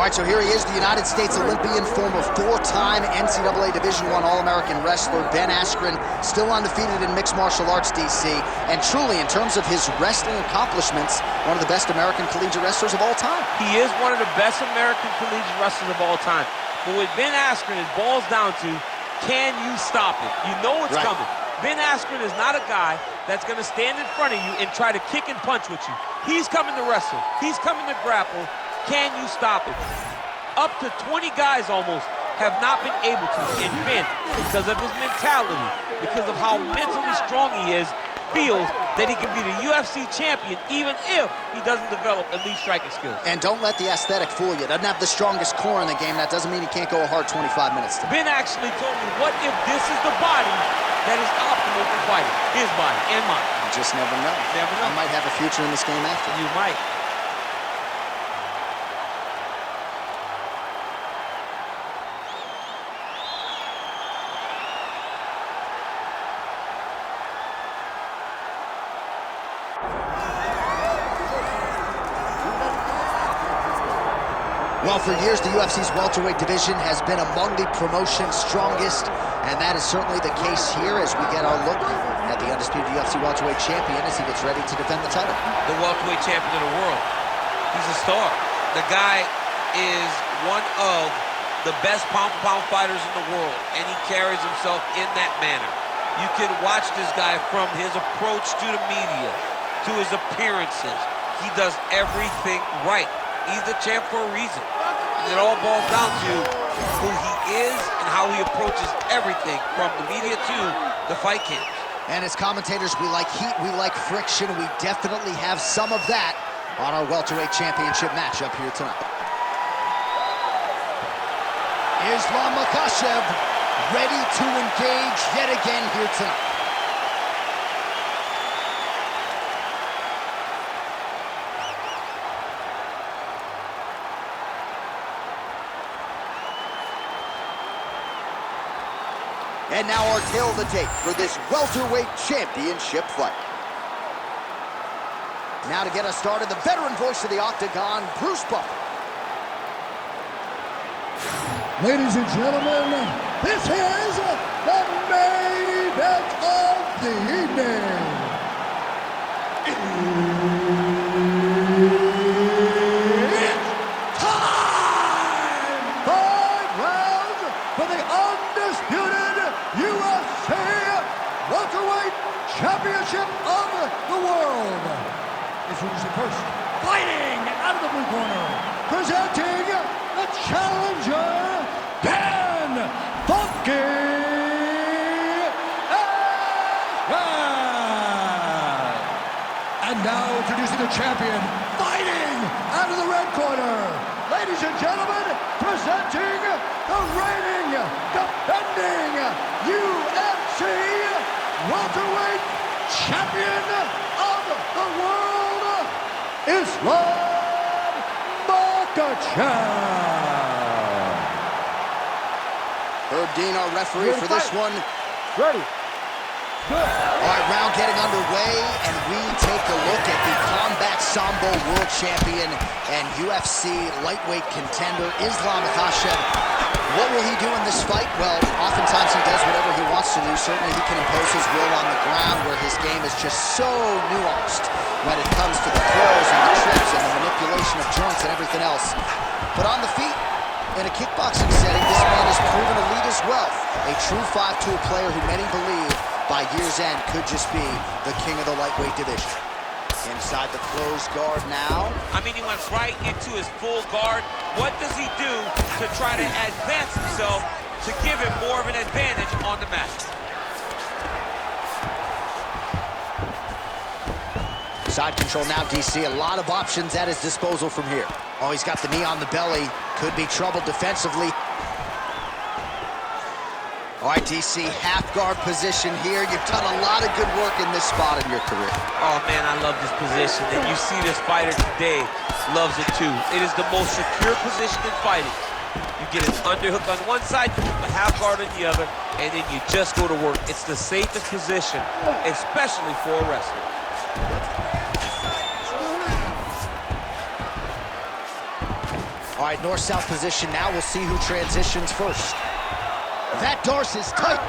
All right, so here he is, the United States Olympian, former four-time NCAA Division I All-American wrestler, Ben Askren, still undefeated in mixed martial arts, DC, and truly, in terms of his wrestling accomplishments, one of the best American collegiate wrestlers of all time. He is one of the best American collegiate wrestlers of all time. But with Ben Askren, it boils down to, can you stop it? You know it's coming. Ben Askren is not a guy that's going to stand in front of you and try to kick and punch with you. He's coming to wrestle. He's coming to grapple. Can you stop it? Up to 20 guys almost have not been able to, and Ben, because of his mentality, because of how mentally strong he is, feels that he can be the UFC champion even if he doesn't develop elite striking skills. And don't let the aesthetic fool you. Doesn't have the strongest core in the game. That doesn't mean he can't go a hard 25 minutes. Ben actually told me, what if this is the body that is optimal for fighting? His body and mine. You just never know. Never know. I might have a future in this game after. You might. Well, for years, the UFC's welterweight division has been among the promotion's strongest, and that is certainly the case here as we get our look at the undisputed UFC welterweight champion as he gets ready to defend the title. The welterweight champion of the world. He's a star. The guy is one of the best pound-for-pound fighters in the world, and he carries himself in that manner. You can watch this guy from his approach to the media, to his appearances. He does everything right. He's the champ for a reason. And it all boils down to who he is and how he approaches everything from the media to the fight camp. And as commentators, we like heat, we like friction. We definitely have some of that on our welterweight championship matchup here tonight. Islam Makhachev ready to engage yet again here tonight. And now our tale of the tape for this welterweight championship fight. Now to get us started, the veteran voice of the Octagon, Bruce Buffer. Ladies and gentlemen, this is the main event of the evening. It's time! 5 rounds for the undisputed UFC welterweight championship of the world. Introducing first, fighting out of the blue corner, presenting the challenger, Ben Funky Askren. And now introducing the champion, fighting out of the red corner. Ladies and gentlemen, presenting the reigning, defending UFC welterweight champion of the world, Islam Makhachev. Herb Dean, our referee for this one. Ready. Good. All right, round getting underway, and we take a look at the Combat Sambo World Champion and UFC lightweight contender, Islam Makhachev. What will he do in this fight? Well, oftentimes he does whatever he wants to do. Certainly he can impose his will on the ground, where his game is just so nuanced when it comes to the throws and the trips and the manipulation of joints and everything else. But on the feet, in a kickboxing setting, this man has proven elite as well. A true five-tool player who many believe by year's end could just be the king of the lightweight division. Inside the closed guard now. I mean, he went right into his full guard. What does he do to try to advance himself to give him more of an advantage on the mat? Side control now, DC. A lot of options at his disposal from here. Oh, he's got the knee on the belly. Could be trouble defensively. All right, DC, half guard position here. You've done a lot of good work in this spot in your career. Oh, man, I love this position. And you see this fighter today loves it, too. It is the most secure position in fighting. You get an underhook on one side, a half guard on the other, and then you just go to work. It's the safest position, especially for a wrestler. All All right, north-south position now. We'll see who transitions first. That Darce is tight.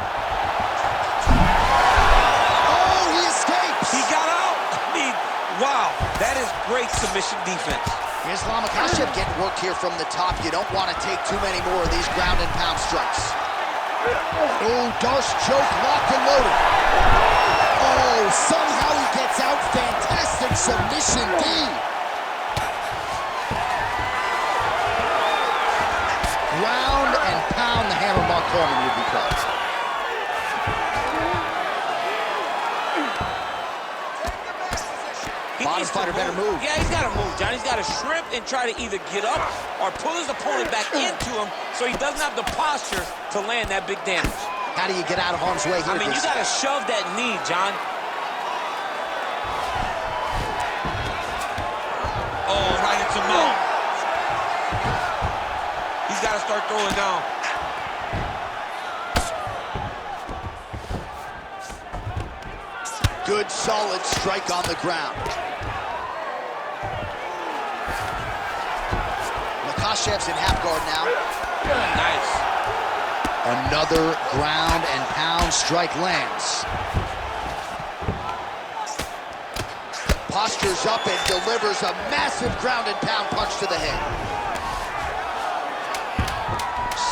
Oh, he escapes. He got out. I mean, wow, that is great submission defense. Islam Makhachev getting worked here from the top. You don't want to take too many more of these ground and pound strikes. Oh, Darce choke, locked and loaded. Oh, somehow he gets out. Fantastic submission D. Ground and pound, the hammer Mark Coleman would be called. Bottom fighter better move. Yeah, he's got to move, John. He's got to shrimp and try to either get up or pull his opponent back into him so he doesn't have the posture to land that big damage. How do you get out of harm's way here? I mean, you got to shove that knee, John. Oh, right into mount. He's got to start throwing down. Good, solid strike on the ground. Makhachev's in half guard now. Nice. Another ground and pound strike lands. Postures up and delivers a massive ground and pound punch to the head.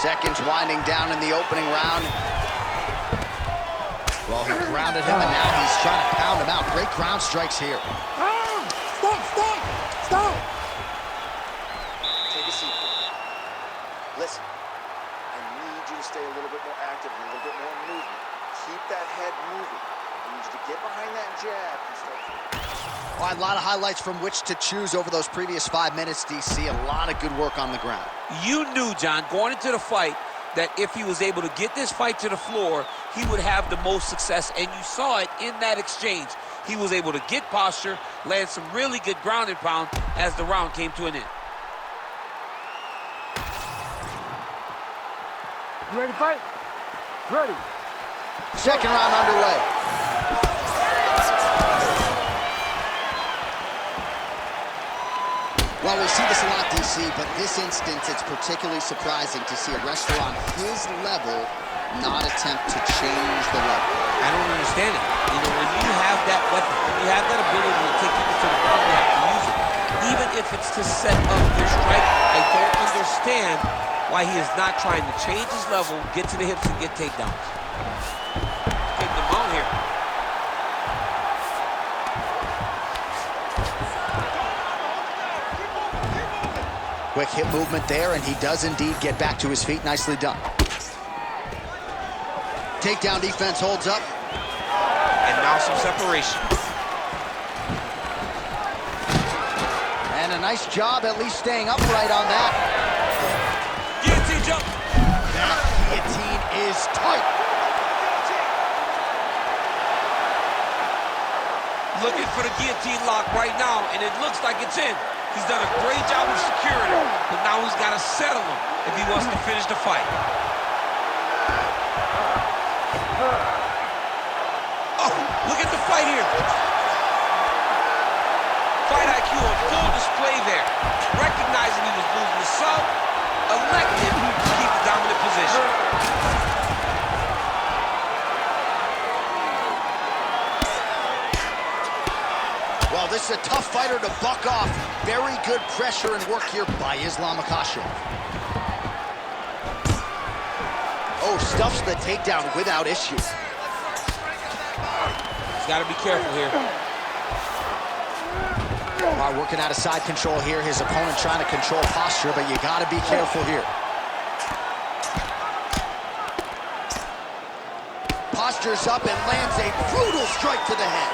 Seconds winding down in the opening round. Well, he grounded him, and now he's trying to pound him out. Great ground strikes here. Stop! Take a seat. Listen, I need you to stay a little bit more active and a little bit more movement. Keep that head moving. I need you to get behind that jab and start. Well, a lot of highlights from which to choose over those previous 5 minutes, DC. A lot of good work on the ground. You knew, John, going into the fight, that if he was able to get this fight to the floor, he would have the most success, and you saw it in that exchange. He was able to get posture, land some really good ground and pound as the round came to an end. You ready to fight? Ready. Second round underway. Well, we see this a lot, DC, but this instance, it's particularly surprising to see a wrestler on his level not attempt to change the level. I don't understand it. You know, when you have that weapon, when you have that ability to take people to the ground, you have to use it. Even if it's to set up your strike, I don't understand why he is not trying to change his level, get to the hips, and get takedowns. Taking them out here. Quick hip movement there, and he does indeed get back to his feet. Nicely done. Takedown defense holds up. And now some separation. And a nice job at least staying upright on that. Guillotine jump. That guillotine is tight. Looking for the guillotine lock right now, and it looks like it's in. He's done a great job of securing him, but now he's got to settle him if he wants to finish the fight. Oh, look at the fight here. Fight IQ on full display there. Recognizing he was losing the sub, elected to keep the dominant position. Well, this is a tough fighter to buck off. Very good pressure and work here by Islam Makhachev. Oh, stuffs the takedown without issue. He's got to be careful here. While working out of side control here, his opponent trying to control posture, but you got to be careful here. Postures up and lands a brutal strike to the head.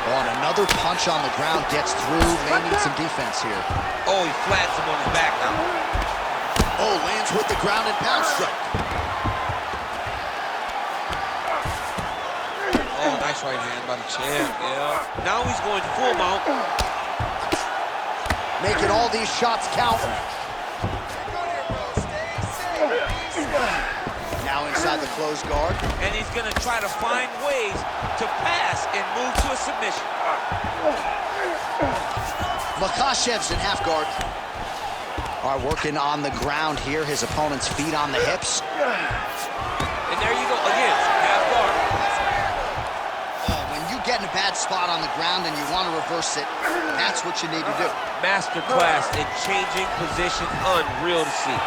Oh, and another punch on the ground gets through. May need some defense here. Oh, he flats him on his back now. Oh, lands with the ground and pound strike. Oh, nice right hand by the champ, yeah. Now he's going full mount. Making all these shots count. Now inside the closed guard. And he's going to try to find ways to pass and move to a submission. Makhachev's in half guard. All right, working on the ground here. His opponent's feet on the hips. And there you go, again, half guard. When you get in a bad spot on the ground and you want to reverse it, that's what you need to do. Masterclass in changing position, unreal to see.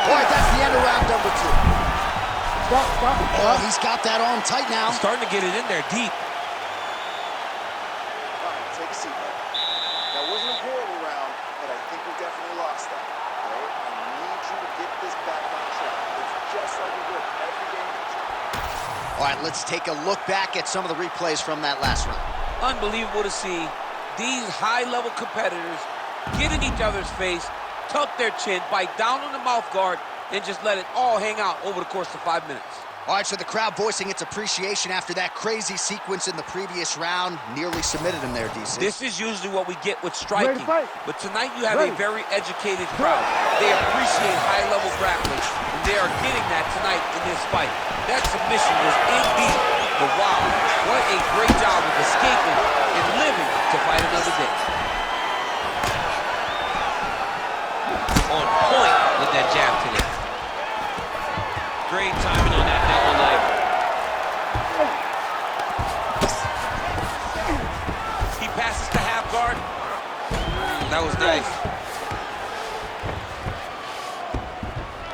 Boy, that's the end of round number 2. Stop. Oh, he's got that arm tight now. He's starting to get it in there deep. All right, take a seat, buddy. That wasn't a horrible round, but I think we definitely lost that. Okay? I need you to get this back on track. It's just like we do every game. All right, let's take a look back at some of the replays from that last round. Unbelievable to see these high-level competitors get in each other's face, tuck their chin, bite down on the mouth guard, and just let it all hang out over the course of 5 minutes. All right, so the crowd voicing its appreciation after that crazy sequence in the previous round. Nearly submitted him there, DC. This is usually what we get with striking, but tonight you have Ready. a very educated crowd. They appreciate high-level grappling, and they are getting that tonight in this fight. That submission was indeed, but wow, what a great job of escaping and living to fight another day. On point with that jab today. Great timing on that double leg. He passes to half guard. That was nice.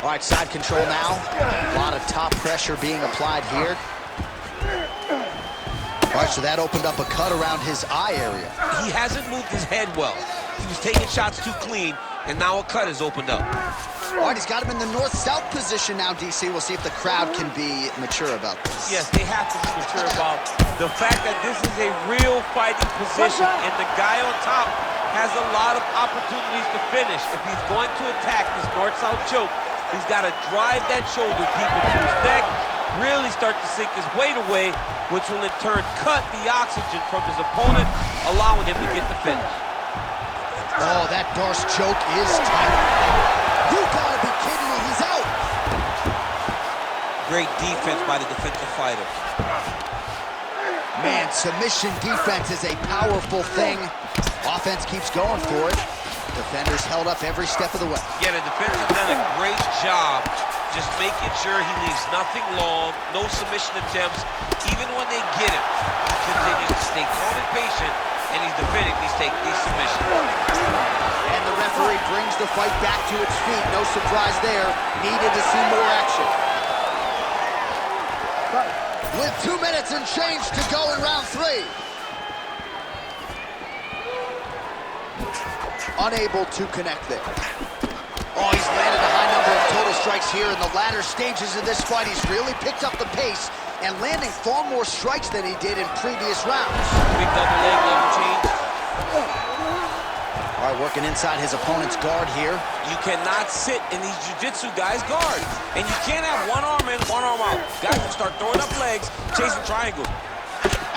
All right, side control now. A lot of top pressure being applied here. All right, so that opened up a cut around his eye area. He hasn't moved his head well. He was taking shots too clean, and now a cut has opened up. All right, he's got him in the north-south position now, DC. We'll see if the crowd can be mature about this. Yes, they have to be mature about the fact that this is a real fighting position, and the guy on top has a lot of opportunities to finish. If he's going to attack this north-south choke, he's got to drive that shoulder deep into his neck, really start to sink his weight away, which will in turn cut the oxygen from his opponent, allowing him to get the finish. Oh, that Darce choke is tight. You gotta be kidding me, he's out. Great defense by the defensive fighter. Man, submission defense is a powerful thing. Offense keeps going for it. Defenders held up every step of the way. Yeah, the defense has done a great job just making sure he leaves nothing long, no submission attempts. Even when they get him, he continues to stay calm and patient, and he's defending these submissions. And the referee brings the fight back to its feet. No surprise there. Needed to see more action. With 2 minutes and change to go in round 3. Unable to connect there. Oh, he's landed a high number of total strikes here in the latter stages of this fight. He's really picked up the pace and landing far more strikes than he did in previous rounds. Big double leg, level change. All right, working inside his opponent's guard here. You cannot sit in these jiu-jitsu guys' guard. And you can't have one arm in, one arm out. Guys will start throwing up legs, chasing triangle.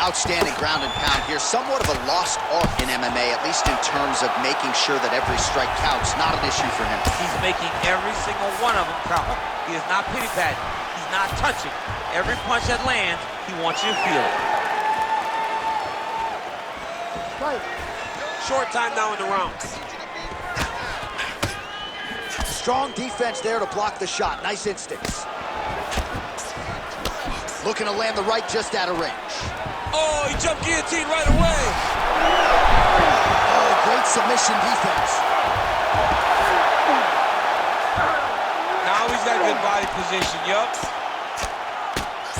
Outstanding ground and pound here. Somewhat of a lost art in MMA, at least in terms of making sure that every strike counts. Not an issue for him. He's making every single one of them count. He is not pity-patting. He's not touching. Every punch that lands, he wants you to feel it. Fight. Short time now in the round. Strong defense there to block the shot. Nice instincts. Looking to land the right just out of range. Oh, he jumped guillotine right away. Oh, great submission defense. Now he's got good body position, yup.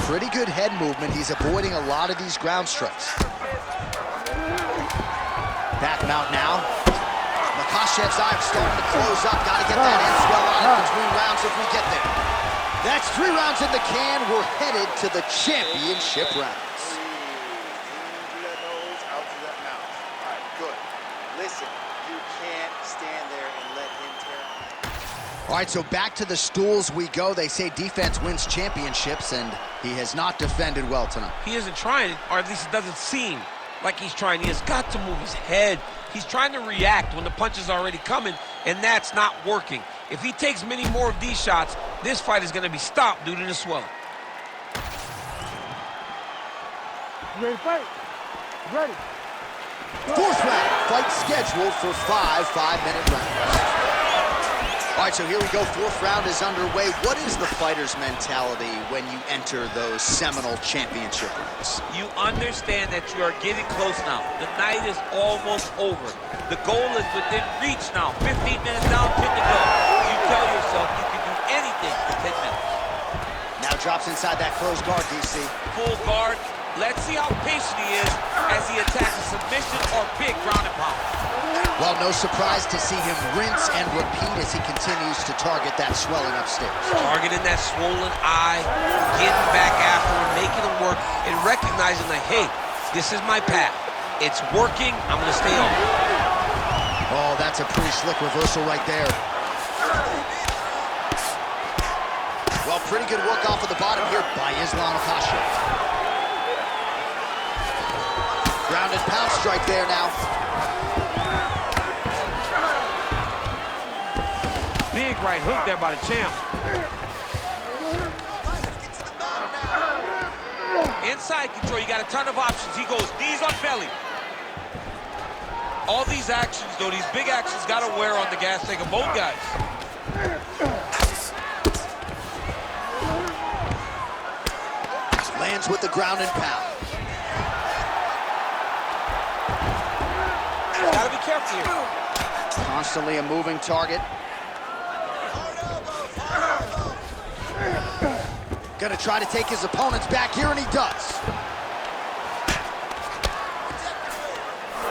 Pretty good head movement. He's avoiding a lot of these ground strikes. Back him out now. Makhachev's eye starting to close up. Got to get that end swell on it between rounds if we get there. That's 3 rounds in the can. We're headed to the championship rounds. Through that nose, out through that mouth. All right, good. Listen, you can't stand there and let him tear. All right, so back to the stools we go. They say defense wins championships, and he has not defended well tonight. He isn't trying, or at least it doesn't seem like he's trying. He has got to move his head. He's trying to react when the punch is already coming, and that's not working. If he takes many more of these shots, this fight is going to be stopped due to the swelling. You ready to fight? Ready. Fourth round, fight scheduled for 5 5-minute rounds. All right, so here we go. Fourth round is underway. What is the fighter's mentality when you enter those seminal championship rounds? You understand that you are getting close now. The night is almost over. The goal is within reach now. 15 minutes down, 10 to go. You tell yourself you can do anything for 10 minutes. Now drops inside that closed guard, DC. Full guard. Let's see how patient he is as he attacks a submission or big ground and pound. Well, no surprise to see him rinse and repeat as he continues to target that swelling upstairs. Targeting that swollen eye, getting back after him, making him work, and recognizing that, hey, this is my path. It's working, I'm gonna stay on. Oh, that's a pretty slick reversal right there. Well, pretty good work off of the bottom here by Islam Makhachev. Grounded pound strike there now. Big right hook there by the champ. Inside control, you got a ton of options. He goes knees on belly. All these actions, though, these big actions got to wear on the gas tank of both guys. Lands with the ground and pound. Got to be careful here. Constantly a moving target. Gonna try to take his opponents back here, and he does.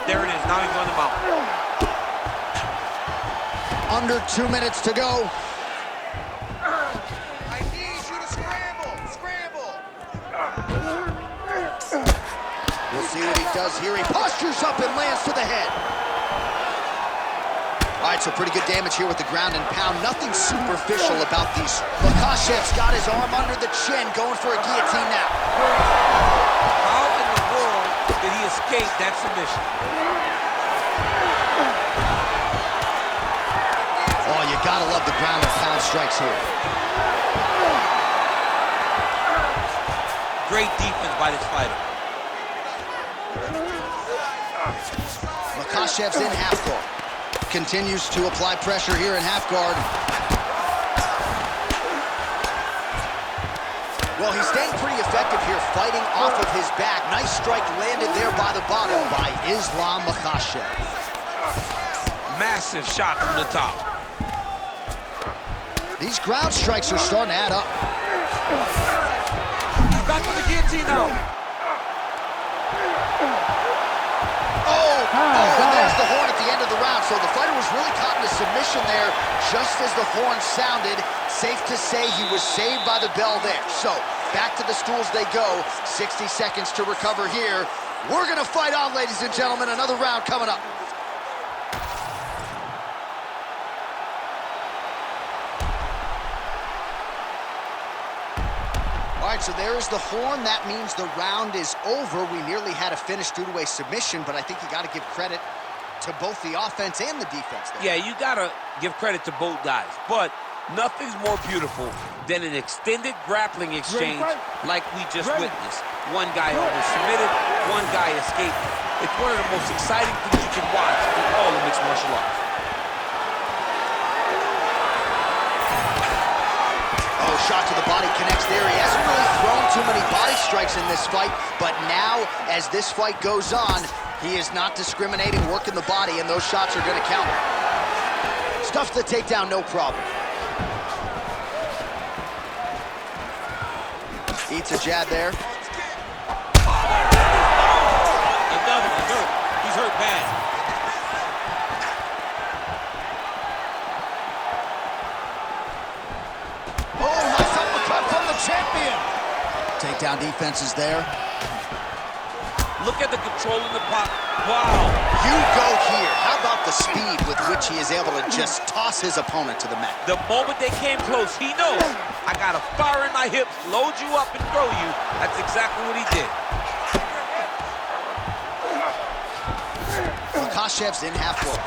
There it is, now he's on the mount. Under 2 minutes to go. I need you to scramble! Scramble! We'll see what he does here. He postures up and lands to the head. All right, so pretty good damage here with the ground and pound. Nothing superficial about these. Makhachev's got his arm under the chin, going for a guillotine now. How in the world did he escape that submission? Oh, you gotta love the ground and pound strikes here. Great defense by this fighter. Makhachev's in half guard. Continues to apply pressure here in half guard. Well, he's staying pretty effective here, fighting off of his back. Nice strike landed there by the bottom by Islam Makhachev. Massive shot from the top. These ground strikes are starting to add up. He's back to the guillotine now. And there's the horn at the end of the round. So the fighter was really caught in a submission there just as the horn sounded. Safe to say he was saved by the bell there. So back to the stools they go. 60 seconds to recover here. We're going to fight on, ladies and gentlemen. Another round coming up. All right, so there is the horn. That means the round is over. We nearly had a finish due to a submission, but I think you got to give credit to both the offense and the defense there. Yeah, you got to give credit to both guys, but nothing's more beautiful than an extended grappling exchange like we just witnessed. One guy almost submitted, one guy escaped. It's one of the most exciting things you can watch in all of mixed martial arts. Oh, shot to the body connects there. He hasn't really thrown too many body strikes in this fight, but now, as this fight goes on, he is not discriminating, working the body, and those shots are going to count. Stuffs the takedown, no problem. Eats a jab there. Another one hurt. He's hurt bad. Oh, nice uppercut from the champion. Takedown defense is there. Look at the control in the pop. Wow. You go here. How about the speed with which he is able to just toss his opponent to the mat? The moment they came close, he knows, I got a fire in my hips, load you up and throw you. That's exactly what he did. Makhachev's in half guard.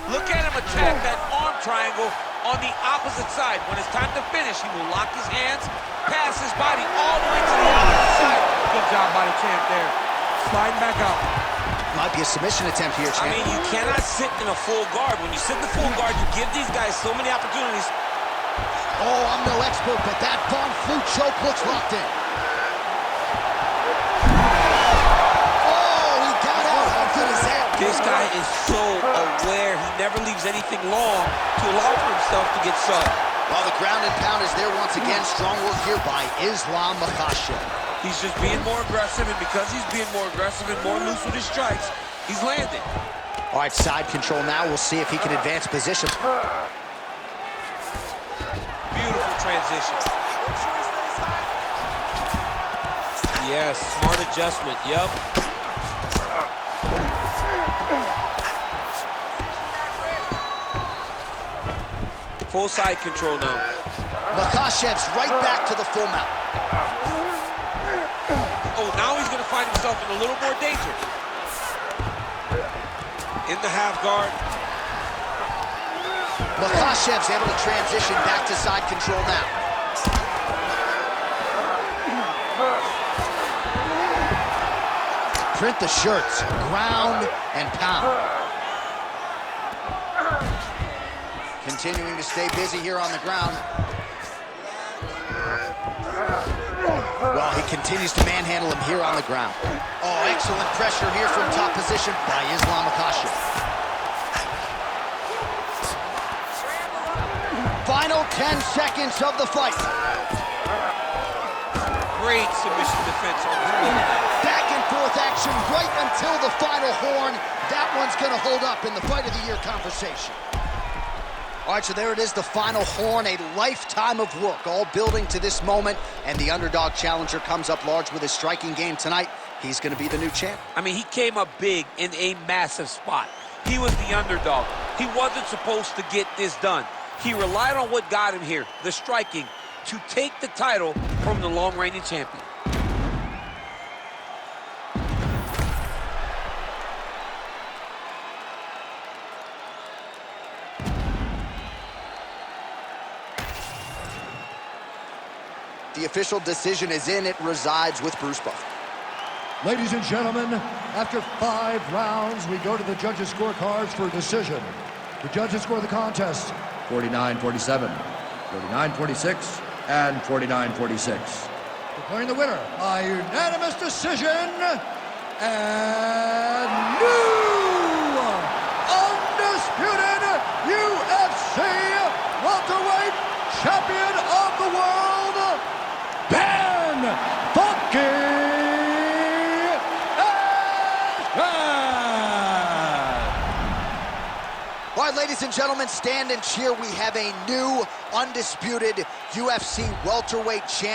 Look at him attack that arm triangle on the opposite side. When it's time to finish, he will lock his hands, pass his body all the way to the opposite side. Good job by the champ there. Sliding back out. Might be a submission attempt here, champ. I mean, you cannot sit in a full guard. When you sit in the full guard, you give these guys so many opportunities. Oh, I'm no expert, but that Von Flue choke looks locked in. Oh, he got out. How good is that? This guy is so aware. He never leaves anything long to allow for himself to get subbed. Well, the ground and pound is there once again. Strong work here by Islam Makhachev. He's just being more aggressive, and because he's being more aggressive and more loose with his strikes, he's landing. All right, side control now. We'll see if he can advance position. Beautiful transition. Yes, smart adjustment. Yep. Full side control now. Makhachev's right back to the full mount. Oh, now he's going to find himself in a little more danger. In the half guard. Makhachev's able to transition back to side control now. Print the shirts, ground and pound. Continuing to stay busy here on the ground. Well, he continues to manhandle him here on the ground. Oh, excellent pressure here from top position by Islam Makhachev. Final 10 seconds of the fight. Great submission defense on this building. Back and forth action right until the final horn. That one's going to hold up in the Fight of the Year conversation. All right, so there it is, the final horn, a lifetime of work, all building to this moment, and the underdog challenger comes up large with his striking game tonight. He's going to be the new champ. I mean, he came up big in a massive spot. He was the underdog. He wasn't supposed to get this done. He relied on what got him here, the striking, to take the title from the long-reigning champion. The official decision is in. It resides with Bruce Buffer. Ladies and gentlemen, after 5 rounds, we go to the judges' scorecards for a decision. The judges score the contest 49-47, 49-46, and 49-46. Declaring the winner by unanimous decision, and new undisputed UFC welterweight champion of the world, All right, ladies and gentlemen, stand and cheer. We have a new undisputed UFC welterweight champion.